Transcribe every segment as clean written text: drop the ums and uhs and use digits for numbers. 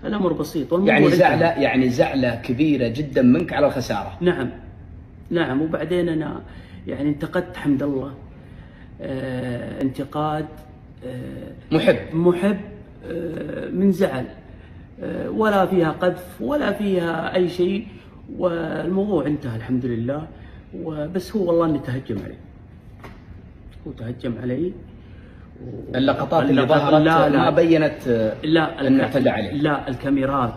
الامر بسيط. يعني زعلة كبيرة جدا منك على الخسارة. نعم نعم. وبعدين انا يعني انتقدت حمد الله انتقاد محب من زعل، ولا فيها قذف ولا فيها اي شيء، والموضوع انتهى الحمد لله. وبس هو والله اني تهجم علي، هو تهجم علي. اللقطات اللي ظهرت ما بينت انه اعتدى عليه. لا الكاميرات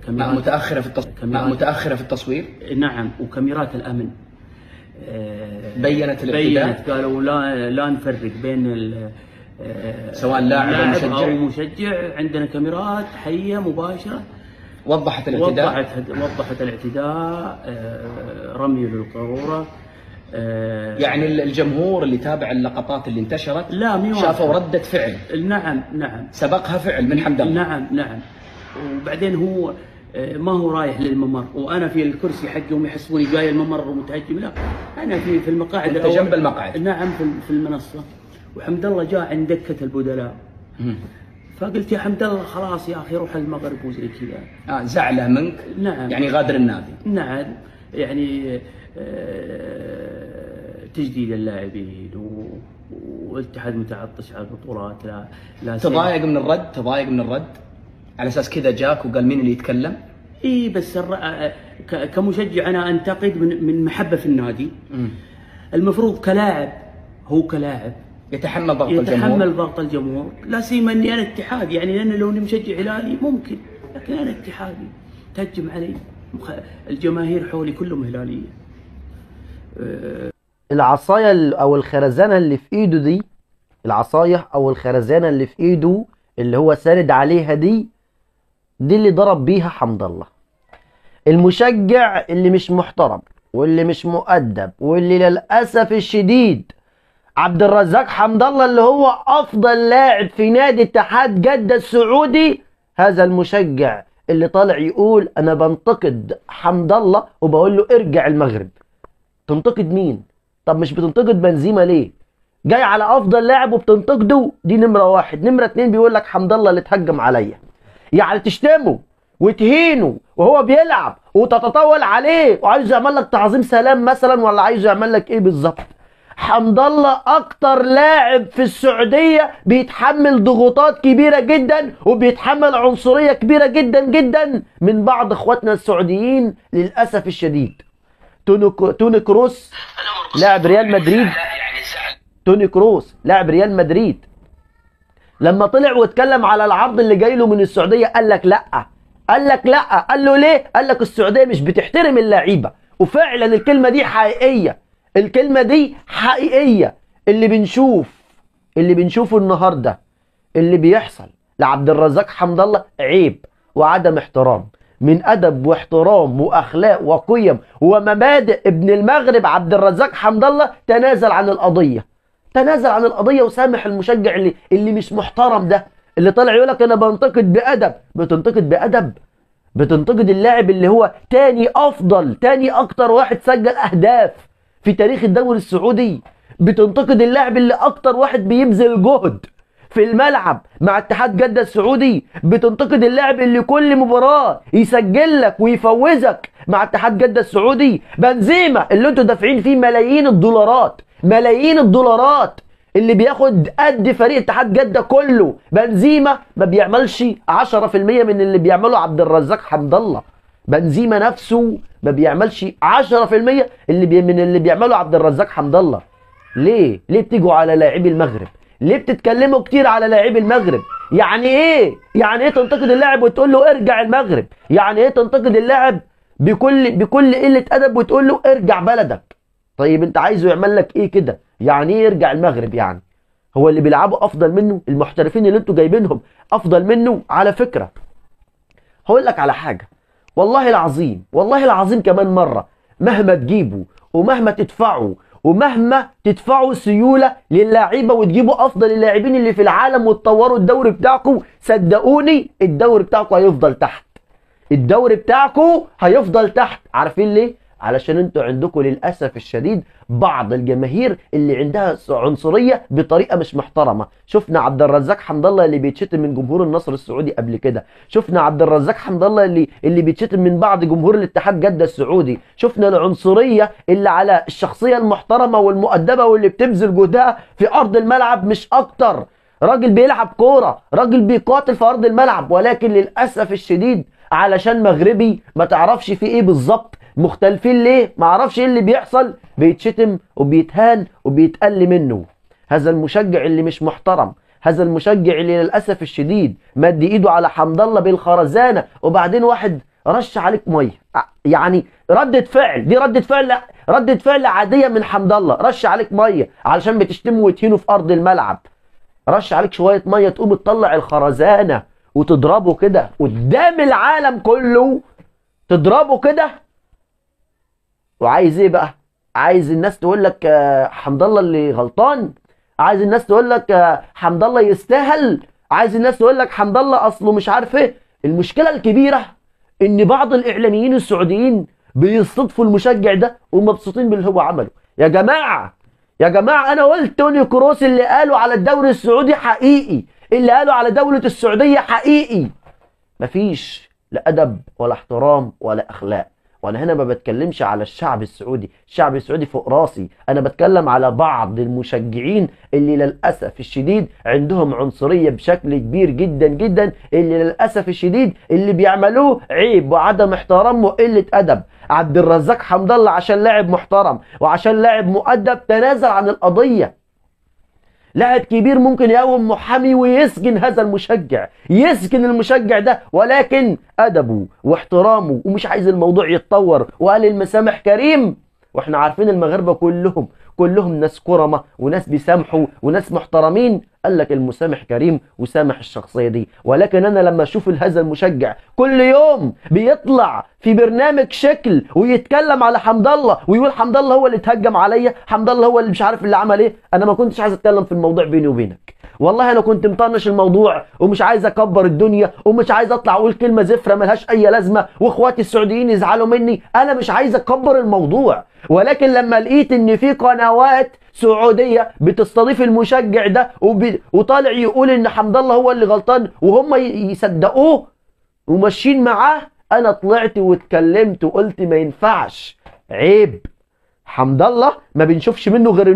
متأخرة في التصوير. نعم، وكاميرات الامن بينت الاعتداء. قالوا لا نفرق بين سواء لاعب او مشجع، عندنا كاميرات حيه مباشره وضحت الاعتداء. وضحت الاعتداء، رمي للقاروره. يعني الجمهور اللي تابع اللقطات اللي انتشرت شافوا ردة فعل. نعم نعم. سبقها فعل من حمد الله. نعم نعم. وبعدين هو ما هو رايح للممر وانا في الكرسي حقي، هم يحسبوني جاي الممر ومتهجم. لا، انا في المقاعد. انت جنب المقعد. نعم، في المنصه. وحمد الله جاء عند دكه البدلاء. فقلت يا حمد الله خلاص يا اخي روح المغرب وزي كذا. زعله منك. نعم. يعني غادر النادي. نعم، يعني تجديد اللاعبين والاتحاد متعطش على البطولات. لا تضايق من الرد على اساس كذا جاك وقال مين اللي يتكلم؟ اي بس كمشجع انا انتقد من محبه في النادي. المفروض كلاعب، هو كلاعب يتحمل ضغط الجمهور، لا سيما اني انا اتحاد. يعني لان لو اني مشجع هلالي ممكن، لكن انا اتحادي تهجم علي. الجماهير حولي كلهم هلاليه. العصايه او الخرزانه اللي في ايده دي، العصايه او الخرزانه اللي في ايده اللي هو ساند عليها دي اللي ضرب بيها حمد الله. المشجع اللي مش محترم واللي مش مؤدب واللي للاسف الشديد عبد الرزاق حمد الله اللي هو افضل لاعب في نادي اتحاد جدة السعودي، هذا المشجع اللي طالع يقول انا بنتقد حمد الله وبقول له ارجع المغرب. تنتقد مين؟ طب مش بتنتقد بنزيما ليه؟ جاي على افضل لاعب وبتنتقده، دي نمره واحد. نمره اتنين بيقول لك حمد الله اللي اتهجم عليا. يعني تشتمه وتهينه وهو بيلعب وتتطاول عليه وعايز يعمل لك تعظيم سلام مثلا، ولا عايز يعمل لك ايه بالظبط؟ حمد الله اكتر لاعب في السعوديه بيتحمل ضغوطات كبيره جدا وبيتحمل عنصريه كبيره جدا جدا من بعض اخواتنا السعوديين للاسف الشديد. توني كروس لاعب ريال مدريد. توني كروس لاعب ريال مدريد لما طلع واتكلم على العرض اللي جاي له من السعوديه قال لك لا. قال له ليه؟ قال لك السعوديه مش بتحترم اللعيبه. وفعلا الكلمه دي حقيقيه. اللي بنشوفه النهارده اللي بيحصل لعبد الرزاق حمد الله عيب وعدم احترام من ادب واحترام واخلاق وقيم ومبادئ ابن المغرب. عبد الرزاق حمد الله تنازل عن القضيه وسامح المشجع اللي مش محترم ده، اللي طالع يقول لك انا بنتقد بادب. بتنتقد اللاعب اللي هو تاني اكتر واحد سجل اهداف في تاريخ الدوري السعودي. بتنتقد اللاعب اللي اكتر واحد بيبذل جهد في الملعب مع اتحاد جدة السعودي. بتنتقد اللاعب اللي كل مباراة يسجل لك ويفوزك مع اتحاد جدة السعودي. بنزيما اللي انتوا دافعين فيه ملايين الدولارات اللي بياخد قد فريق اتحاد جدة كله. بنزيما ما بيعملش 10% من اللي بيعمله عبد الرزاق حمد الله. بنزيما نفسه ما بيعملش 10% من اللي بيعمله عبد الرزاق حمد الله. ليه بتيجوا على لاعبي المغرب؟ ليه بتتكلموا كتير على لاعبي المغرب؟ يعني ايه تنتقد اللاعب وتقول له ارجع المغرب؟ يعني ايه تنتقد اللاعب بكل قلة ادب وتقول له ارجع بلدك؟ طيب انت عايزه يعمل لك ايه كده؟ يعني ايه يرجع المغرب؟ يعني هو اللي بيلعبوا افضل منه؟ المحترفين اللي انتوا جايبينهم افضل منه؟ على فكرة هقول لك على حاجة، والله العظيم كمان مرة، مهما تجيبوا ومهما تدفعوا سيولة للاعيبة وتجيبوا افضل اللاعبين اللي في العالم وتطوروا الدوري بتاعكم، صدقوني الدوري بتاعكم هيفضل تحت. عارفين ليه؟ علشان انتوا عندكم للاسف الشديد بعض الجماهير اللي عندها عنصريه بطريقه مش محترمه. شفنا عبد الرزاق حمد الله اللي بيتشتم من جمهور النصر السعودي قبل كده، شفنا عبد الرزاق حمد الله اللي بيتشتم من بعض جمهور الاتحاد جده السعودي، شفنا العنصريه اللي على الشخصيه المحترمه والمؤدبه واللي بتبذل جهدها في ارض الملعب مش اكتر. راجل بيلعب كوره، راجل بيقاتل في ارض الملعب، ولكن للاسف الشديد علشان مغربي ما تعرفش في ايه بالظبط، مختلفين ليه ما اعرفش ايه اللي بيحصل، بيتشتم وبيتهان وبيتقل منه. هذا المشجع اللي مش محترم، هذا المشجع اللي للاسف الشديد مد ايده على حمد الله بالخرزانه، وبعدين واحد رش عليك ميه. يعني ردة فعل، دي ردة فعل عاديه من حمد الله، رش عليك ميه علشان بتشتمه وتهينه في ارض الملعب، رش عليك شويه ميه تقوم تطلع الخرزانه وتضربه كده قدام العالم كله، تضربه كده. وعايز ايه بقى؟ عايز الناس تقول لك حمد الله اللي غلطان، عايز الناس تقول لك حمد الله يستاهل، عايز الناس تقول لك حمد الله اصله مش عارف ايه. المشكله الكبيره ان بعض الاعلاميين السعوديين بيستضفوا المشجع ده ومبسوطين باللي هو عمله. يا جماعه انا قلت توني كروس اللي قالوا على الدوري السعودي حقيقي، اللي قالوا على دولة السعودية حقيقي. مفيش لا أدب ولا احترام ولا أخلاق. وأنا هنا ما بتكلمش على الشعب السعودي، الشعب السعودي فوق راسي، أنا بتكلم على بعض المشجعين اللي للأسف الشديد عندهم عنصرية بشكل كبير جدا جدا، اللي للأسف الشديد اللي بيعملوه عيب وعدم احترام وقلة أدب. عبد الرزاق حمد الله عشان لاعب محترم وعشان لاعب مؤدب تنازل عن القضية. لاعب كبير ممكن يقوم محامي ويسجن هذا المشجع، يسجن المشجع ده، ولكن أدبه واحترامه ومش عايز الموضوع يتطور وقال المسامح كريم. واحنا عارفين المغاربة كلهم ناس كرمة وناس بيسامحوا وناس محترمين، قال لك المسامح كريم وسامح الشخصية دي. ولكن أنا لما أشوف هذا المشجع كل يوم بيطلع في برنامج شكل ويتكلم على حمد الله ويقول حمد الله هو اللي اتهجم عليا، حمد الله هو اللي مش عارف اللي عمل ايه، أنا ما كنتش عايز أتكلم في الموضوع بيني وبينك. والله أنا كنت مطنش الموضوع ومش عايز أكبر الدنيا ومش عايز أطلع أقول كلمة زفرة ملهاش أي لازمة وإخواتي السعوديين يزعلوا مني، أنا مش عايز أكبر الموضوع. ولكن لما لقيت إن في قنوات سعودية بتستضيف المشجع ده وطالع يقول إن حمد الله هو اللي غلطان وهم يصدقوه وماشيين معاه، أنا طلعت واتكلمت وقلت ما ينفعش، عيب. حمد الله ما بنشوفش منه غير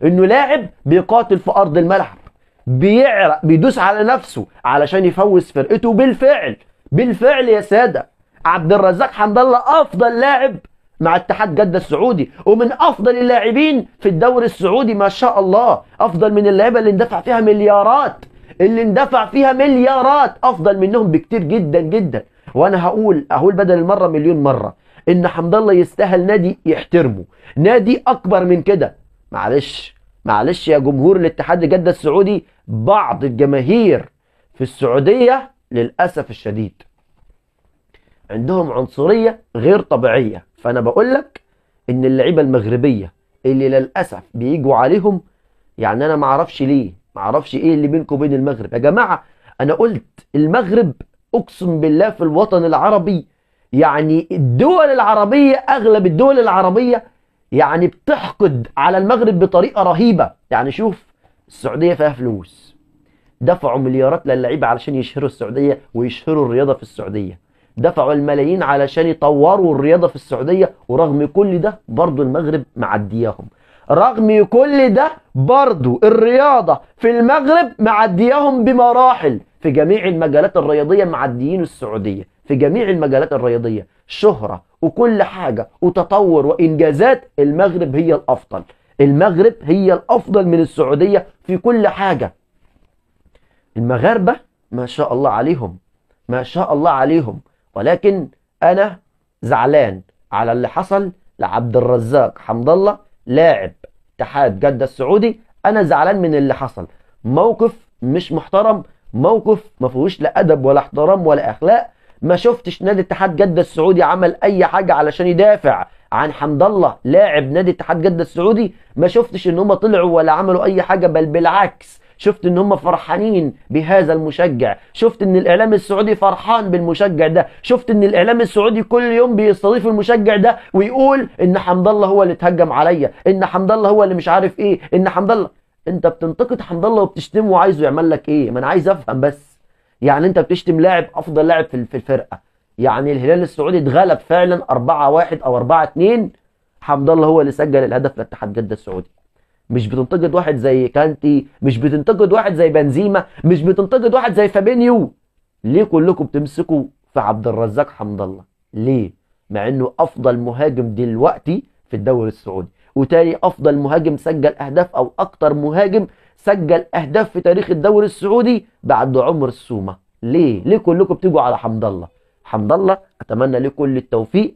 إنه لاعب بيقاتل في أرض الملعب، بيعرق بيدوس على نفسه علشان يفوز فرقته. بالفعل يا سادة، عبد الرزاق حمد الله أفضل لاعب مع اتحاد جدة السعودي ومن أفضل اللاعبين في الدوري السعودي ما شاء الله، أفضل من اللعيبة اللي اندفع فيها مليارات، أفضل منهم بكتير جدا جدا. وأنا هقول بدل المرة مليون مرة إن حمد الله يستاهل نادي يحترمه، نادي أكبر من كده. معلش يا جمهور الاتحاد جدة السعودي، بعض الجماهير في السعودية للأسف الشديد عندهم عنصرية غير طبيعية. فأنا بقول لك إن اللعيبة المغربية اللي للأسف بيجوا عليهم، يعني أنا معرفش ليه، معرفش إيه اللي بينكم وبين المغرب يا جماعة. أنا قلت المغرب أقسم بالله في الوطن العربي، يعني الدول العربية، أغلب الدول العربية يعني بتحقد على المغرب بطريقة رهيبة. يعني شوف السعودية فيها فلوس، دفعوا مليارات للعيبة علشان يشهروا السعودية ويشهروا الرياضة في السعودية، دفعوا الملايين علشان يطوروا الرياضة في السعودية، ورغم كل ده برضو المغرب معدياهم، رغم كل ده برضو الرياضة في المغرب معدياهم بمراحل. في جميع المجالات الرياضية معديين السعودية، في جميع المجالات الرياضية، شهرة وكل حاجة وتطور وإنجازات، المغرب هي الأفضل، المغرب هي الأفضل من السعودية في كل حاجة. المغاربة ما شاء الله عليهم، ما شاء الله عليهم. ولكن أنا زعلان على اللي حصل لعبد الرزاق حمد الله لاعب اتحاد جدة السعودي. أنا زعلان من اللي حصل، موقف مش محترم، موقف ما فيهوش لا أدب ولا احترام ولا أخلاق. ما شفتش نادي اتحاد جدة السعودي عمل أي حاجة علشان يدافع عن حمد الله لاعب نادي اتحاد جدة السعودي. ما شفتش إن هم طلعوا ولا عملوا أي حاجة، بل بالعكس شفت ان هم فرحانين بهذا المشجع، شفت ان الاعلام السعودي فرحان بالمشجع ده، شفت ان الاعلام السعودي كل يوم بيستضيف المشجع ده ويقول ان حمد الله هو اللي اتهجم عليا، ان حمد الله هو اللي مش عارف ايه، ان حمد الله. انت بتنتقد حمد الله وبتشتمه وعايزه يعمل لك ايه؟ ما انا عايز افهم بس. يعني انت بتشتم لاعب افضل لاعب في الفرقه، يعني الهلال السعودي اتغلب فعلا 4-1 او 4-2، حمد الله هو اللي سجل الهدف لاتحاد جده السعودي. مش بتنتقد واحد زي كانتي، مش بتنتقد واحد زي بنزيما، مش بتنتقد واحد زي فابينيو. ليه كلكم بتمسكوا في عبد الرزاق حمد الله؟ ليه؟ مع انه افضل مهاجم دلوقتي في الدوري السعودي، وتاني افضل مهاجم سجل اهداف او اكتر مهاجم سجل اهداف في تاريخ الدوري السعودي بعد عمر السومه. ليه كلكم بتيجوا على حمد الله؟ حمد الله اتمنى له كل التوفيق،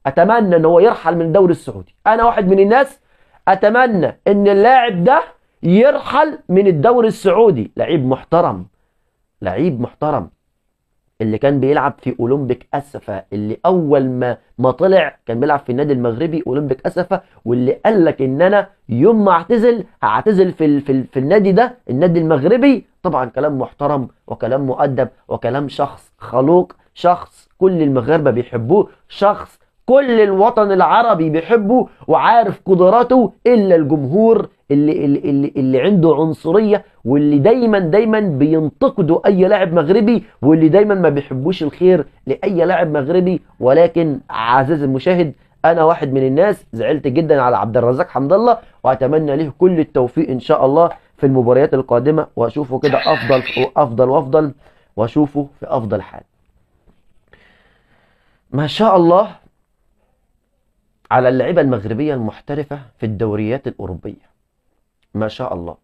اتمنى ان هو يرحل من الدوري السعودي. انا واحد من الناس اتمنى ان اللاعب ده يرحل من الدوري السعودي. لعيب محترم، لعيب محترم، اللي كان بيلعب في اولمبيك اسفا، اللي اول ما طلع كان بيلعب في النادي المغربي اولمبيك اسفا، واللي قال لك ان انا يوم ما اعتزل هعتزل في النادي ده، النادي المغربي. طبعا كلام محترم وكلام مؤدب وكلام شخص خلوق، شخص كل المغاربه بيحبوه، شخص كل الوطن العربي بيحبه وعارف قدراته، الا الجمهور اللي عنده عنصريه، واللي دايما بينتقدوا اي لاعب مغربي، واللي دايما ما بيحبوش الخير لاي لاعب مغربي. ولكن عزيزي المشاهد، انا واحد من الناس زعلت جدا على عبد الرزاق حمد الله، واتمنى له كل التوفيق ان شاء الله في المباريات القادمه، واشوفه كده افضل وافضل وافضل، واشوفه في افضل حال. ما شاء الله على اللعيبه المغربيه المحترفه في الدوريات الاوروبيه، ما شاء الله.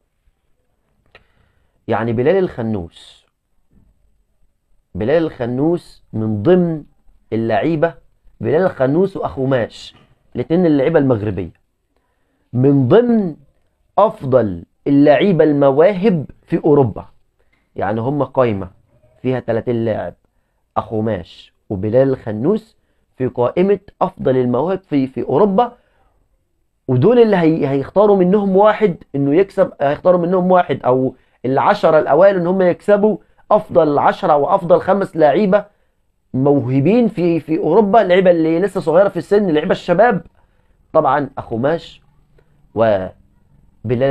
يعني بلال الخنوس من ضمن اللعيبه، بلال الخنوس واخو ماش، الاثنين اللعيبه المغربيه من ضمن افضل اللعيبه المواهب في اوروبا. يعني هم قايمه فيها 30 لاعب، اخو ماش وبلال الخنوس في قائمه افضل المواهب في اوروبا. ودول اللي هيختاروا منهم واحد انه يكسب، هيختاروا منهم واحد او العشرة الاوائل ان هم يكسبوا افضل 10 وافضل 5 لعيبه موهوبين في اوروبا، اللعيبه اللي لسه صغيره في السن، اللعيبه الشباب. طبعا اخو ماش وبلال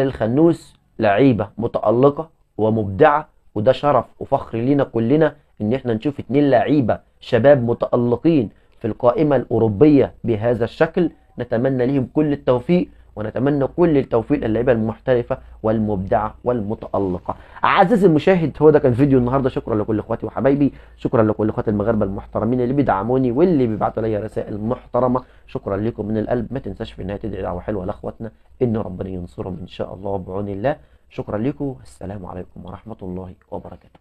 الخنوس لعيبه متالقه ومبدعه، وده شرف وفخر لينا كلنا ان احنا نشوف 2 لعيبه شباب متالقين في القائمه الاوروبيه بهذا الشكل. نتمنى لهم كل التوفيق، ونتمنى كل التوفيق للعيبه المحترفه والمبدعه والمتالقه. عزيزي المشاهد، هو ده كان فيديو النهارده. شكرا لكل اخواتي وحبايبي، شكرا لكل اخواتي المغاربه المحترمين اللي بيدعموني واللي بيبعتوا لي رسائل محترمه. شكرا لكم من القلب. ما تنساش في النهايه تدعي دعوه حلوه لاخواتنا ان ربنا ينصرهم ان شاء الله بعون الله. شكرا لكم، السلام عليكم ورحمه الله وبركاته.